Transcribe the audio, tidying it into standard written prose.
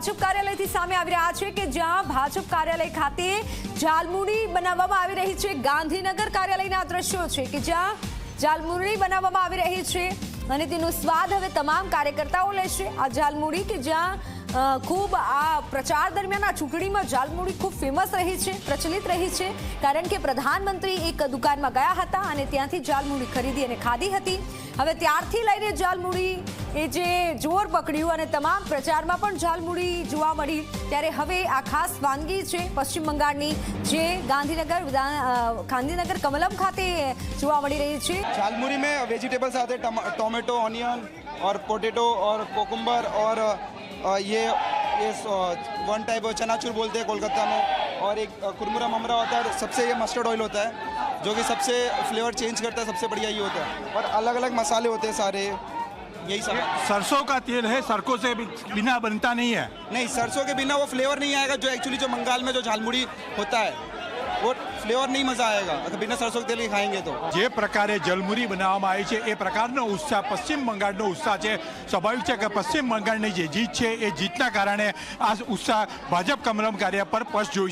ભાજપ કાર્યાલયથી સામે આવી રહ્યા છે કે જ્યાં ભાજપ કાર્યાલય ખાતે જાલમુડી બનાવવામાં આવી રહી છે। ગાંધીનગર કાર્યાલયના દ્રશ્યો છે કે જ્યાં જાલમુડી બનાવવામાં આવી રહી છે અને તેનો સ્વાદ હવે તમામ કાર્યકર્તાઓ લેશે। આ જાલમુડી કે જ્યાં ખૂબ આ પ્રચાર દરમિયાન આ ચૂંટણીમાં જાલમુડી ખૂબ ફેમસ રહી છે, પ્રચલિત રહી છે, કારણ કે પ્રધાનમંત્રી એક દુકાનમાં ગયા હતા અને ત્યાંથી જાલમુડી ખરીદી અને ખાધી હતી। હવે ત્યારથી લઈને જાલમુડી એ જે જોર પકડ્યું અને તમામ પ્રચારમાં પણ જાલમુડી જોવા મળી, ત્યારે હવે આ ખાસ વાનગી છે પશ્ચિમ બંગાળની જે ગાંધીનગર કમલમ ખાતે જોવા મળી રહી છે। जालमुरी में वेजिटेबल्स आते हैं, टोमेटो, ऑनियन और पोटैटो और कोकुम्बर और ये वन टाइप चनाचूर बोलते हैं कोलकाता में, और एक कुरमुरा ममरा होता है। सबसे ये मस्टर्ड ऑयल होता है जो कि सबसे फ्लेवर चेंज करता है, सबसे बढ़िया ये होता है। और अलग अलग मसाले होते हैं सारे, यही सब। सरसों का तेल है, सरसों से बिना बनता नहीं है। नहीं, सरसों के बिना वो फ्लेवर नहीं आएगा। जो एक्चुअली जो बंगाल में जो झालमुड़ी होता है वो फ्लेवर नहीं मजा आएगा अगर बिना सरसों के तेल के खाएंगे तो। જે પ્રકારે જલમુરી બનાવવામાં આવી છે એ પ્રકારનો ઉત્સાહ પશ્ચિમ બંગાળનો ઉત્સાહ છે। સ્વાભાવિક છે કે પશ્ચિમ બંગાળની જે જીત છે એ જીતના કારણે આ ઉત્સાહ ભાજપ કમલમ કાર્ય પર સ્પષ્ટ જોઈ